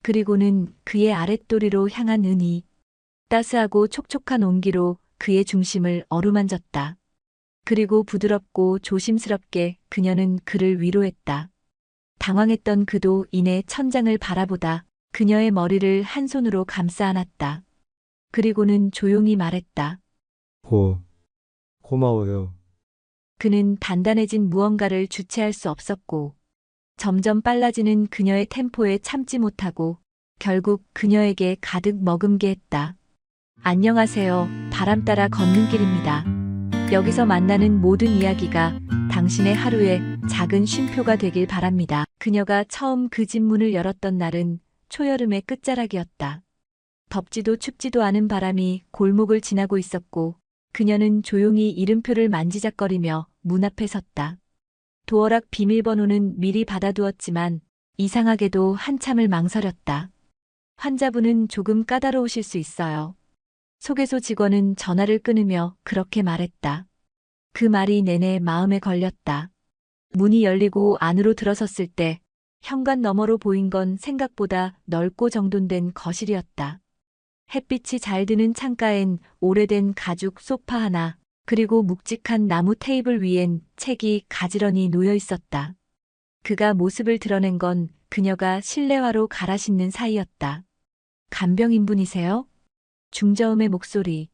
그리고는 그의 아랫도리로 향한 은이 따스하고 촉촉한 온기로 그의 중심을 어루만졌다. 그리고 부드럽고 조심스럽게 그녀는 그를 위로했다. 당황했던 그도 이내 천장을 바라보다 그녀의 머리를 한 손으로 감싸 안았다. 그리고는 조용히 말했다. 고, 고마워요. 그는 단단해진 무언가를 주체할 수 없었고 점점 빨라지는 그녀의 템포에 참지 못하고 결국 그녀에게 가득 머금게 했다. 안녕하세요. 바람 따라 걷는 길입니다. 여기서 만나는 모든 이야기가 당신의 하루의 작은 쉼표가 되길 바랍니다. 그녀가 처음 그 집 문을 열었던 날은 초여름의 끝자락이었다. 덥지도 춥지도 않은 바람이 골목을 지나고 있었고 그녀는 조용히 이름표를 만지작거리며 문 앞에 섰다. 도어락 비밀번호는 미리 받아두었지만 이상하게도 한참을 망설였다. 환자분은 조금 까다로우실 수 있어요. 소개소 직원은 전화를 끊으며 그렇게 말했다. 그 말이 내내 마음에 걸렸다. 문이 열리고 안으로 들어섰을 때 현관 너머로 보인 건 생각보다 넓고 정돈된 거실이었다. 햇빛이 잘 드는 창가엔 오래된 가죽 소파 하나, 그리고 묵직한 나무 테이블 위엔 책이 가지런히 놓여 있었다. 그가 모습을 드러낸 건 그녀가 실내화로 갈아 신는 사이였다. 간병인분이세요? 중저음의 목소리.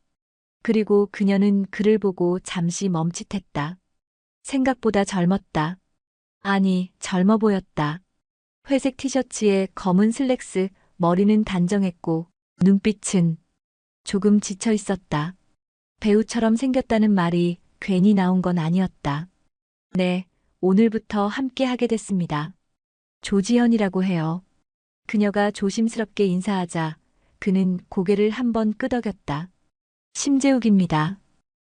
그리고 그녀는 그를 보고 잠시 멈칫했다. 생각보다 젊었다. 아니, 젊어 보였다. 회색 티셔츠에 검은 슬랙스, 머리는 단정했고 눈빛은 조금 지쳐 있었다. 배우처럼 생겼다는 말이 괜히 나온 건 아니었다. 네, 오늘부터 함께 하게 됐습니다. 조지현이라고 해요. 그녀가 조심스럽게 인사하자 그는 고개를 한번 끄덕였다. 심재욱입니다.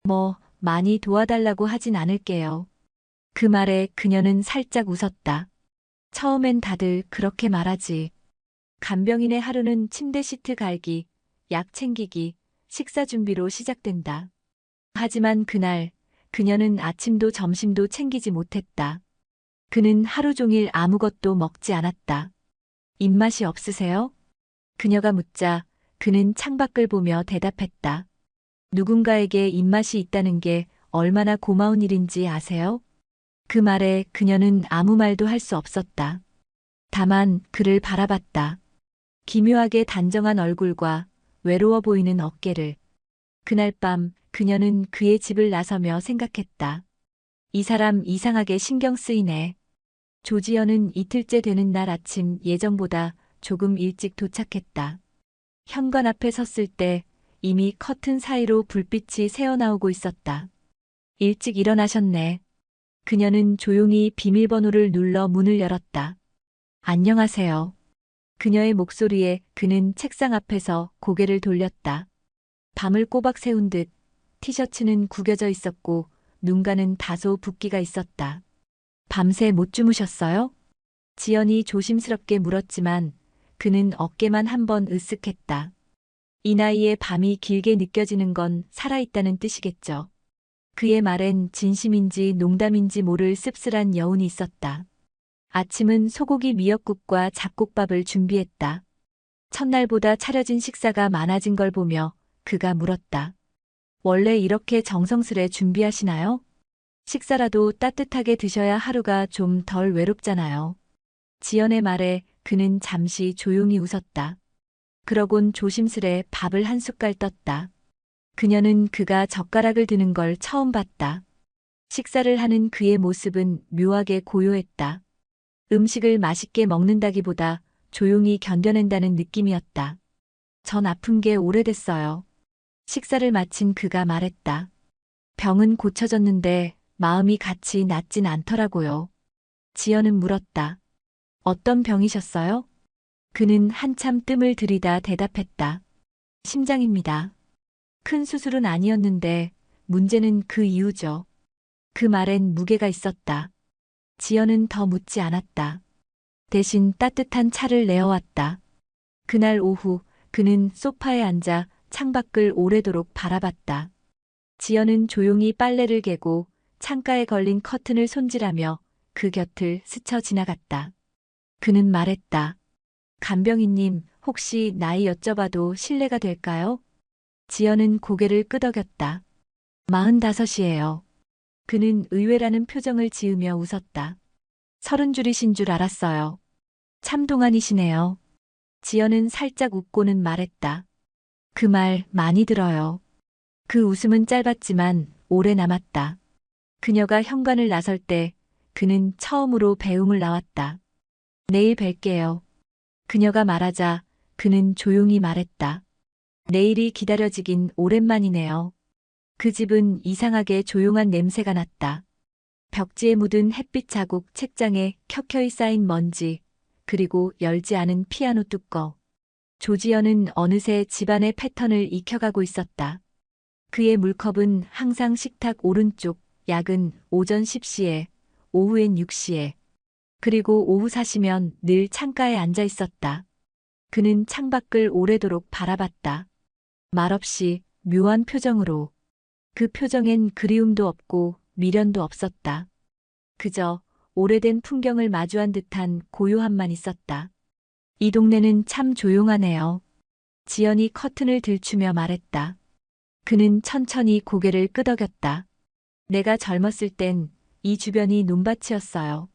뭐, 많이 도와달라고 하진 않을게요. 그 말에 그녀는 살짝 웃었다. 처음엔 다들 그렇게 말하지. 간병인의 하루는 침대 시트 갈기, 약 챙기기, 식사 준비로 시작된다. 하지만 그날 그녀는 아침도 점심도 챙기지 못했다. 그는 하루 종일 아무것도 먹지 않았다. 입맛이 없으세요? 그녀가 묻자 그는 창밖을 보며 대답했다. 누군가에게 입맛이 있다는 게 얼마나 고마운 일인지 아세요? 그 말에 그녀는 아무 말도 할 수 없었다. 다만 그를 바라봤다. 기묘하게 단정한 얼굴과 외로워 보이는 어깨를. 그날 밤 그녀는 그의 집을 나서며 생각했다. 이 사람 이상하게 신경 쓰이네. 조지현은 이틀째 되는 날 아침 예정보다 조금 일찍 도착했다. 현관 앞에 섰을 때 이미 커튼 사이로 불빛이 새어나오고 있었다. 일찍 일어나셨네. 그녀는 조용히 비밀번호를 눌러 문을 열었다. 안녕하세요. 그녀의 목소리에 그는 책상 앞에서 고개를 돌렸다. 밤을 꼬박 세운 듯 티셔츠는 구겨져 있었고 눈가는 다소 붓기가 있었다. 밤새 못 주무셨어요? 지연이 조심스럽게 물었지만 그는 어깨만 한번 으쓱했다. 이 나이에 밤이 길게 느껴지는 건 살아있다는 뜻이겠죠. 그의 말엔 진심인지 농담인지 모를 씁쓸한 여운이 있었다. 아침은 소고기 미역국과 잡곡밥을 준비했다. 첫날보다 차려진 식사가 많아진 걸 보며 그가 물었다. 원래 이렇게 정성스레 준비하시나요? 식사라도 따뜻하게 드셔야 하루가 좀 덜 외롭잖아요. 지연의 말에 그는 잠시 조용히 웃었다. 그러곤 조심스레 밥을 한 숟갈 떴다. 그녀는 그가 젓가락을 드는 걸 처음 봤다. 식사를 하는 그의 모습은 묘하게 고요했다. 음식을 맛있게 먹는다기보다 조용히 견뎌낸다는 느낌이었다. 전 아픈 게 오래됐어요. 식사를 마친 그가 말했다. 병은 고쳐졌는데 마음이 같이 낫진 않더라고요. 지연은 물었다. 어떤 병이셨어요? 그는 한참 뜸을 들이다 대답했다. 심장입니다. 큰 수술은 아니었는데 문제는 그 이유죠. 그 말엔 무게가 있었다. 지연은 더 묻지 않았다. 대신 따뜻한 차를 내어왔다. 그날 오후 그는 소파에 앉아 창밖을 오래도록 바라봤다. 지연은 조용히 빨래를 개고 창가에 걸린 커튼을 손질하며 그 곁을 스쳐 지나갔다. 그는 말했다. 간병인님, 혹시 나이 여쭤봐도 실례가 될까요? 지연은 고개를 끄덕였다. 45이에요. 그는 의외라는 표정을 지으며 웃었다. 30줄이신 줄 알았어요. 참 동안이시네요. 지연은 살짝 웃고는 말했다. 그 말 많이 들어요. 그 웃음은 짧았지만 오래 남았다. 그녀가 현관을 나설 때 그는 처음으로 배웅을 나왔다. 내일 뵐게요. 그녀가 말하자 그는 조용히 말했다. 내일이 기다려지긴 오랜만이네요. 그 집은 이상하게 조용한 냄새가 났다. 벽지에 묻은 햇빛 자국, 책장에 켜켜이 쌓인 먼지, 그리고 열지 않은 피아노 뚜껑. 조지연은 어느새 집안의 패턴을 익혀가고 있었다. 그의 물컵은 항상 식탁 오른쪽, 약은 오전 10시에, 오후엔 6시에, 그리고 오후 4시면 늘 창가에 앉아 있었다. 그는 창밖을 오래도록 바라봤다. 말없이 묘한 표정으로. 그 표정엔 그리움도 없고 미련도 없었다. 그저 오래된 풍경을 마주한 듯한 고요함만 있었다. 이 동네는 참 조용하네요. 지연이 커튼을 들추며 말했다. 그는 천천히 고개를 끄덕였다. 내가 젊었을 땐 이 주변이 논밭이었어요.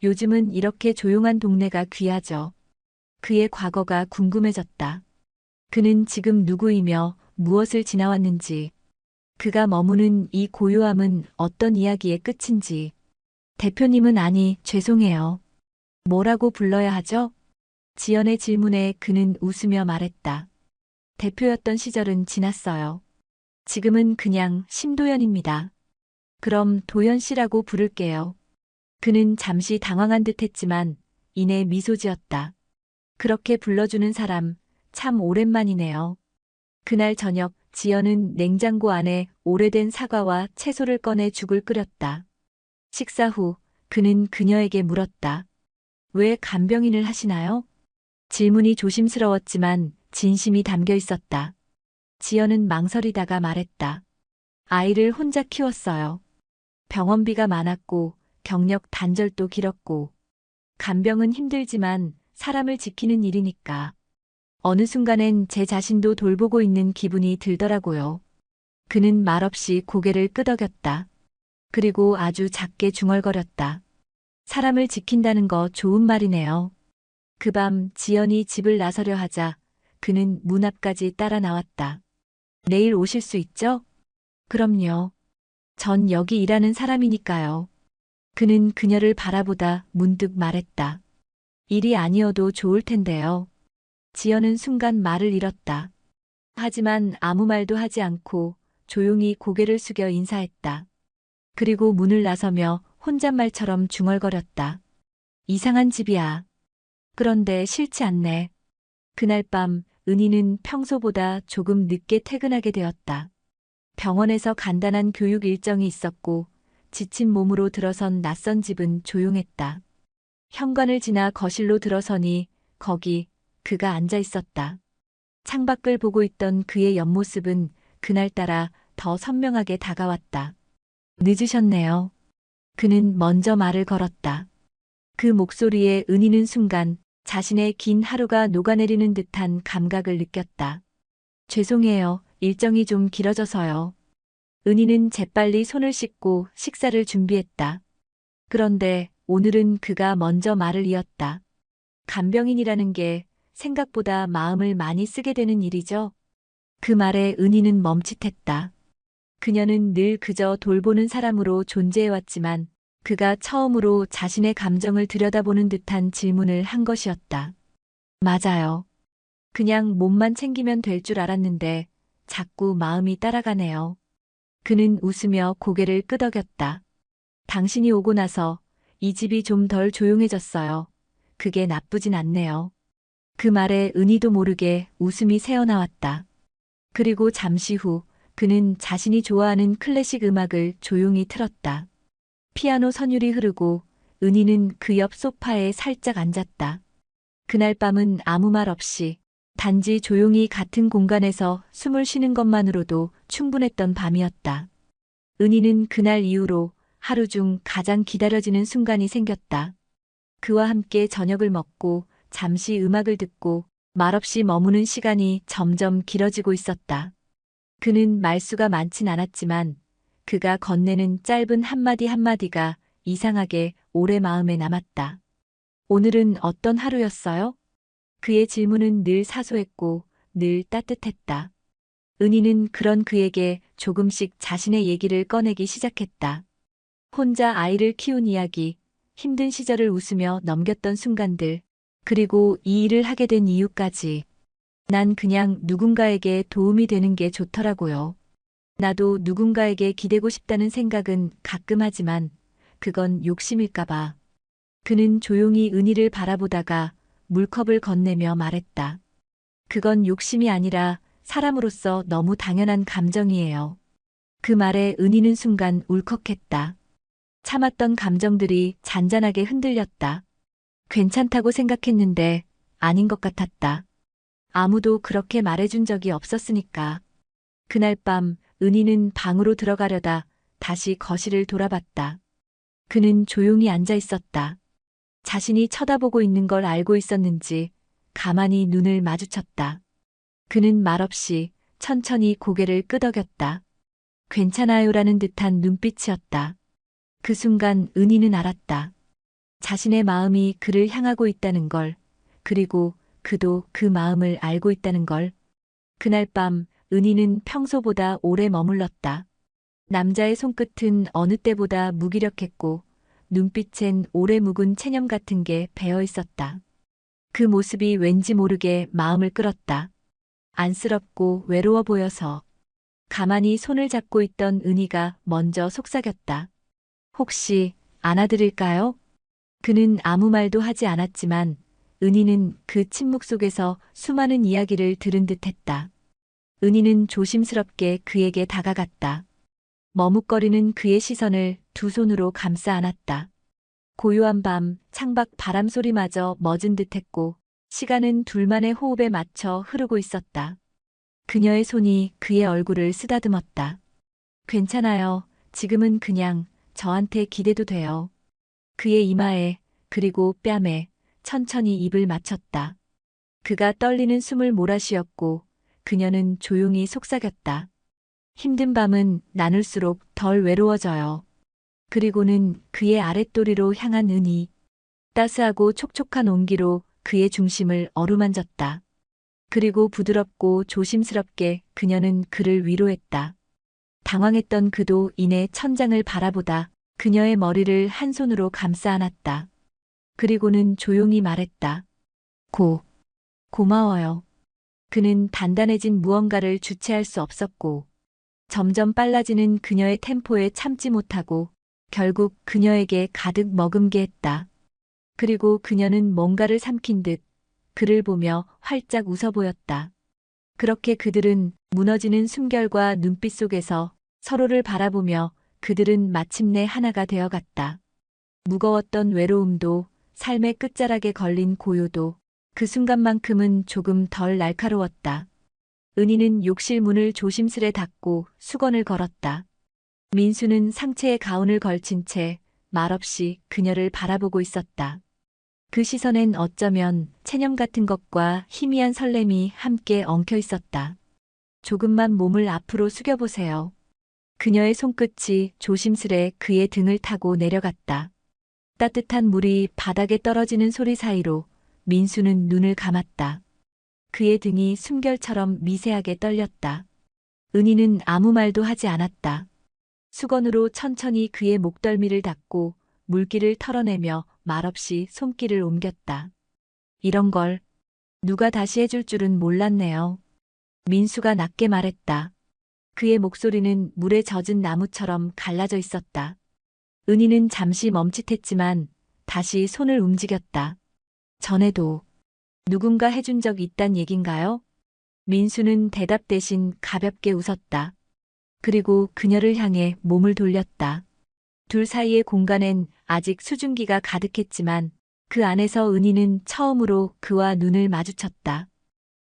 요즘은 이렇게 조용한 동네가 귀하죠. 그의 과거가 궁금해졌다. 그는 지금 누구이며 무엇을 지나왔는지, 그가 머무는 이 고요함은 어떤 이야기의 끝인지. 대표님은 아니, 죄송해요. 뭐라고 불러야 하죠? 지연의 질문에 그는 웃으며 말했다. 대표였던 시절은 지났어요. 지금은 그냥 심도연입니다. 그럼 도연 씨라고 부를게요. 그는 잠시 당황한 듯 했지만 이내 미소 지었다. 그렇게 불러주는 사람 참 오랜만이네요. 그날 저녁 지연은 냉장고 안에 오래된 사과와 채소를 꺼내 죽을 끓였다. 식사 후 그는 그녀에게 물었다. 왜 간병인을 하시나요? 질문이 조심스러웠지만 진심이 담겨 있었다. 지연은 망설이다가 말했다. 아이를 혼자 키웠어요. 병원비가 많았고 경력 단절도 길었고 간병은 힘들지만 사람을 지키는 일이니까. 어느 순간엔 제 자신도 돌보고 있는 기분이 들더라고요. 그는 말없이 고개를 끄덕였다. 그리고 아주 작게 중얼거렸다. 사람을 지킨다는 거 좋은 말이네요. 그 밤 지연이 집을 나서려 하자 그는 문 앞까지 따라 나왔다. 내일 오실 수 있죠? 그럼요. 전 여기 일하는 사람이니까요. 그는 그녀를 바라보다 문득 말했다. 일이 아니어도 좋을 텐데요. 지연은 순간 말을 잃었다. 하지만 아무 말도 하지 않고 조용히 고개를 숙여 인사했다. 그리고 문을 나서며 혼잣말처럼 중얼거렸다. 이상한 집이야. 그런데 싫지 않네. 그날 밤 은희는 평소보다 조금 늦게 퇴근하게 되었다. 병원에서 간단한 교육 일정이 있었고 지친 몸으로 들어선 낯선 집은 조용했다. 현관을 지나 거실로 들어서니 거기 그가 앉아 있었다. 창밖을 보고 있던 그의 옆모습은 그날따라 더 선명하게 다가왔다. 늦으셨네요. 그는 먼저 말을 걸었다. 그 목소리에 은희는 순간 자신의 긴 하루가 녹아내리는 듯한 감각을 느꼈다. 죄송해요. 일정이 좀 길어져서요. 은희는 재빨리 손을 씻고 식사를 준비했다. 그런데 오늘은 그가 먼저 말을 이었다. 간병인이라는 게 생각보다 마음을 많이 쓰게 되는 일이죠. 그 말에 은희는 멈칫했다. 그녀는 늘 그저 돌보는 사람으로 존재해왔지만 그가 처음으로 자신의 감정을 들여다보는 듯한 질문을 한 것이었다. 맞아요. 그냥 몸만 챙기면 될 줄 알았는데 자꾸 마음이 따라가네요. 그는 웃으며 고개를 끄덕였다. 당신이 오고 나서 이 집이 좀 덜 조용해졌어요. 그게 나쁘진 않네요. 그 말에 은희도 모르게 웃음이 새어나왔다. 그리고 잠시 후 그는 자신이 좋아하는 클래식 음악을 조용히 틀었다. 피아노 선율이 흐르고 은희는 그 옆 소파에 살짝 앉았다. 그날 밤은 아무 말 없이 단지 조용히 같은 공간에서 숨을 쉬는 것만으로도 충분했던 밤이었다. 은희는 그날 이후로 하루 중 가장 기다려지는 순간이 생겼다. 그와 함께 저녁을 먹고 잠시 음악을 듣고 말없이 머무는 시간이 점점 길어지고 있었다. 그는 말수가 많진 않았지만 그가 건네는 짧은 한마디 한마디가 이상하게 오래 마음에 남았다. 오늘은 어떤 하루였어요? 그의 질문은 늘 사소했고 늘 따뜻했다. 은희는 그런 그에게 조금씩 자신의 얘기를 꺼내기 시작했다. 혼자 아이를 키운 이야기, 힘든 시절을 웃으며 넘겼던 순간들, 그리고 이 일을 하게 된 이유까지. 난 그냥 누군가에게 도움이 되는 게 좋더라고요. 나도 누군가에게 기대고 싶다는 생각은 가끔 하지만 그건 욕심일까봐. 그는 조용히 은희를 바라보다가 물컵을 건네며 말했다. 그건 욕심이 아니라 사람으로서 너무 당연한 감정이에요. 그 말에 은희는 순간 울컥했다. 참았던 감정들이 잔잔하게 흔들렸다. 괜찮다고 생각했는데 아닌 것 같았다. 아무도 그렇게 말해준 적이 없었으니까. 그날 밤 은희는 방으로 들어가려다 다시 거실을 돌아봤다. 그는 조용히 앉아 있었다. 자신이 쳐다보고 있는 걸 알고 있었는지 가만히 눈을 마주쳤다. 그는 말없이 천천히 고개를 끄덕였다. 괜찮아요라는 듯한 눈빛이었다. 그 순간 은희는 알았다. 자신의 마음이 그를 향하고 있다는 걸, 그리고 그도 그 마음을 알고 있다는 걸. 그날 밤 은희는 평소보다 오래 머물렀다. 남자의 손끝은 어느 때보다 무기력했고 눈빛엔 오래 묵은 체념 같은 게 배어 있었다. 그 모습이 왠지 모르게 마음을 끌었다. 안쓰럽고 외로워 보여서. 가만히 손을 잡고 있던 은희가 먼저 속삭였다. 혹시 안아드릴까요? 그는 아무 말도 하지 않았지만 은희는 그 침묵 속에서 수많은 이야기를 들은 듯 했다. 은희는 조심스럽게 그에게 다가갔다. 머뭇거리는 그의 시선을 두 손으로 감싸 안았다. 고요한 밤 창밖 바람 소리마저 멎은 듯했고 시간은 둘만의 호흡에 맞춰 흐르고 있었다. 그녀의 손이 그의 얼굴을 쓰다듬었다. 괜찮아요. 지금은 그냥 저한테 기대도 돼요. 그의 이마에 그리고 뺨에 천천히 입을 맞췄다. 그가 떨리는 숨을 몰아쉬었고 그녀는 조용히 속삭였다. 힘든 밤은 나눌수록 덜 외로워져요. 그리고는 그의 아랫도리로 향한 은희. 따스하고 촉촉한 온기로 그의 중심을 어루만졌다. 그리고 부드럽고 조심스럽게 그녀는 그를 위로했다. 당황했던 그도 이내 천장을 바라보다 그녀의 머리를 한 손으로 감싸 안았다. 그리고는 조용히 말했다. 고마워요. 그는 단단해진 무언가를 주체할 수 없었고 점점 빨라지는 그녀의 템포에 참지 못하고 결국 그녀에게 가득 머금게 했다. 그리고 그녀는 뭔가를 삼킨 듯 그를 보며 활짝 웃어 보였다. 그렇게 그들은 무너지는 숨결과 눈빛 속에서 서로를 바라보며 그들은 마침내 하나가 되어갔다. 무거웠던 외로움도 삶의 끝자락에 걸린 고요도 그 순간만큼은 조금 덜 날카로웠다. 은희는 욕실 문을 조심스레 닫고 수건을 걸었다. 민수는 상체에 가운을 걸친 채 말없이 그녀를 바라보고 있었다. 그 시선엔 어쩌면 체념 같은 것과 희미한 설렘이 함께 엉켜 있었다. 조금만 몸을 앞으로 숙여보세요. 그녀의 손끝이 조심스레 그의 등을 타고 내려갔다. 따뜻한 물이 바닥에 떨어지는 소리 사이로 민수는 눈을 감았다. 그의 등이 숨결처럼 미세하게 떨렸다. 은희는 아무 말도 하지 않았다. 수건으로 천천히 그의 목덜미를 닦고 물기를 털어내며 말없이 손길을 옮겼다. 이런 걸 누가 다시 해줄 줄은 몰랐네요. 민수가 낮게 말했다. 그의 목소리는 물에 젖은 나무처럼 갈라져 있었다. 은희는 잠시 멈칫했지만 다시 손을 움직였다. 전에도 누군가 해준 적 있단 얘긴가요? 민수는 대답 대신 가볍게 웃었다. 그리고 그녀를 향해 몸을 돌렸다. 둘 사이의 공간엔 아직 수증기가 가득했지만 그 안에서 은희는 처음으로 그와 눈을 마주쳤다.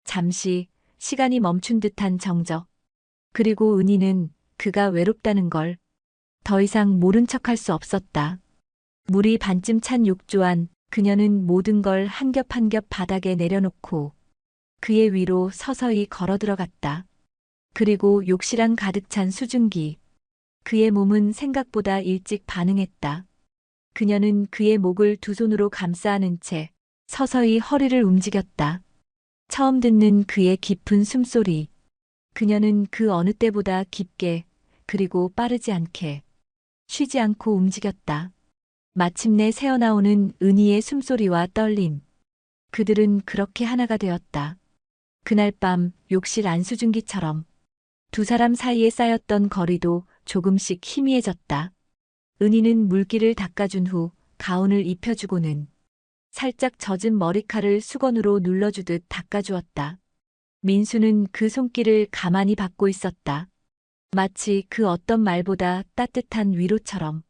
잠시 시간이 멈춘 듯한 정적. 그리고 은희는 그가 외롭다는 걸 더 이상 모른 척할 수 없었다. 물이 반쯤 찬 욕조 안 그녀는 모든 걸 한 겹 한 겹 바닥에 내려놓고 그의 위로 서서히 걸어 들어갔다. 그리고 욕실랑 가득 찬 수증기. 그의 몸은 생각보다 일찍 반응했다. 그녀는 그의 목을 두 손으로 감싸 안은 채 서서히 허리를 움직였다. 처음 듣는 그의 깊은 숨소리. 그녀는 그 어느 때보다 깊게 그리고 빠르지 않게 쉬지 않고 움직였다. 마침내 새어나오는 은희의 숨소리와 떨림. 그들은 그렇게 하나가 되었다. 그날 밤 욕실 안수증기처럼 두 사람 사이에 쌓였던 거리도 조금씩 희미해졌다. 은희는 물기를 닦아준 후 가운을 입혀주고는 살짝 젖은 머리카락을 수건으로 눌러주듯 닦아주었다. 민수는 그 손길을 가만히 받고 있었다. 마치 그 어떤 말보다 따뜻한 위로처럼.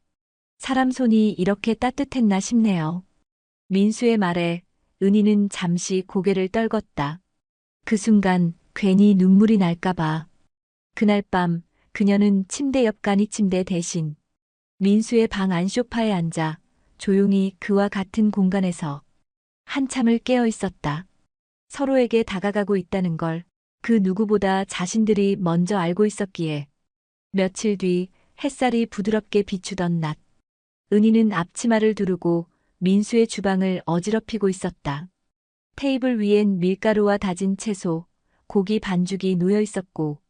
사람 손이 이렇게 따뜻했나 싶네요. 민수의 말에 은희는 잠시 고개를 떨궜다. 그 순간 괜히 눈물이 날까봐. 그날 밤 그녀는 침대 옆 간이 침대 대신 민수의 방 안 소파에 앉아 조용히 그와 같은 공간에서 한참을 깨어 있었다. 서로에게 다가가고 있다는 걸 그 누구보다 자신들이 먼저 알고 있었기에. 며칠 뒤 햇살이 부드럽게 비추던 낮. 은희는 앞치마를 두르고 민수의 주방을 어지럽히고 있었다. 테이블 위엔 밀가루와 다진 채소, 고기 반죽이 놓여 있었고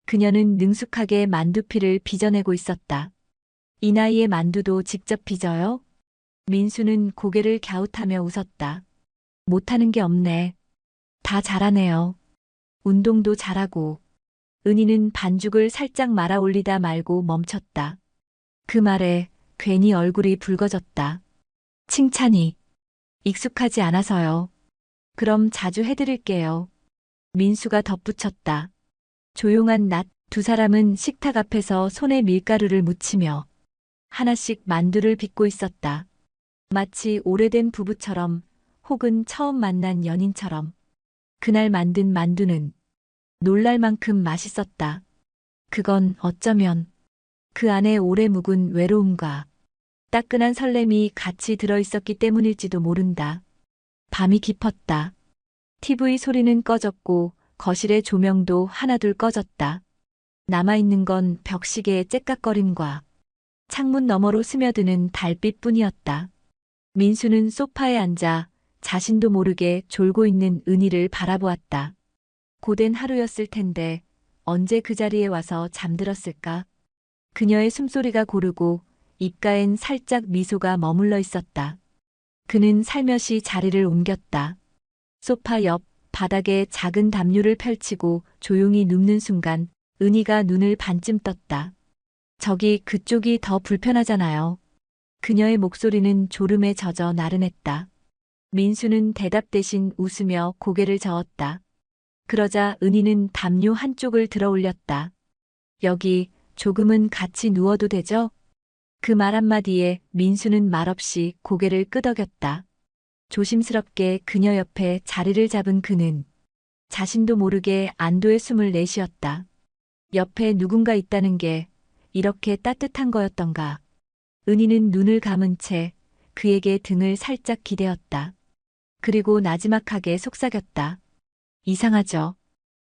그녀는 능숙하게 만두피를 빚어내고 있었다. 이 나이에 만두도 직접 빚어요? 민수는 고개를 갸웃하며 웃었다. 못하는 게 없네. 다 잘하네요. 운동도 잘하고. 은희는 반죽을 살짝 말아 올리다 말고 멈췄다. 그 말에 괜히 얼굴이 붉어졌다. 칭찬이 익숙하지 않아서요. 그럼 자주 해드릴게요. 민수가 덧붙였다. 조용한 낮, 두 사람은 식탁 앞에서 손에 밀가루를 묻히며 하나씩 만두를 빚고 있었다. 마치 오래된 부부처럼 혹은 처음 만난 연인처럼. 그날 만든 만두는 놀랄 만큼 맛있었다. 그건 어쩌면 그 안에 오래 묵은 외로움과 따끈한 설렘이 같이 들어있었기 때문일지도 모른다. 밤이 깊었다. TV 소리는 꺼졌고 거실의 조명도 하나둘 꺼졌다. 남아있는 건 벽시계의 째깍거림과 창문 너머로 스며드는 달빛뿐이었다. 민수는 소파에 앉아 자신도 모르게 졸고 있는 은희를 바라보았다. 고된 하루였을 텐데 언제 그 자리에 와서 잠들었을까? 그녀의 숨소리가 고르고 입가엔 살짝 미소가 머물러 있었다. 그는 살며시 자리를 옮겼다. 소파 옆 바닥에 작은 담요를 펼치고 조용히 눕는 순간 은희가 눈을 반쯤 떴다. 저기 그쪽이 더 불편하잖아요. 그녀의 목소리는 졸음에 젖어 나른했다. 민수는 대답 대신 웃으며 고개를 저었다. 그러자 은희는 담요 한쪽을 들어 올렸다. 여기 조금은 같이 누워도 되죠? 그 말 한마디에 민수는 말없이 고개를 끄덕였다. 조심스럽게 그녀 옆에 자리를 잡은 그는 자신도 모르게 안도의 숨을 내쉬었다. 옆에 누군가 있다는 게 이렇게 따뜻한 거였던가. 은희는 눈을 감은 채 그에게 등을 살짝 기대었다. 그리고 나지막하게 속삭였다. 이상하죠?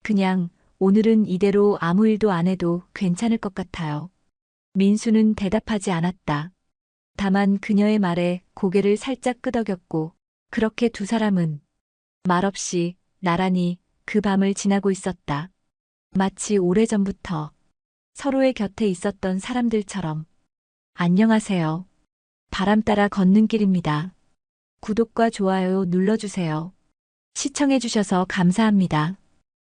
그냥 오늘은 이대로 아무 일도 안 해도 괜찮을 것 같아요. 민수는 대답하지 않았다. 다만 그녀의 말에 고개를 살짝 끄덕였고 그렇게 두 사람은 말없이 나란히 그 밤을 지나고 있었다. 마치 오래전부터 서로의 곁에 있었던 사람들처럼. 안녕하세요. 바람 따라 걷는 길입니다. 구독과 좋아요 눌러주세요. 시청해주셔서 감사합니다.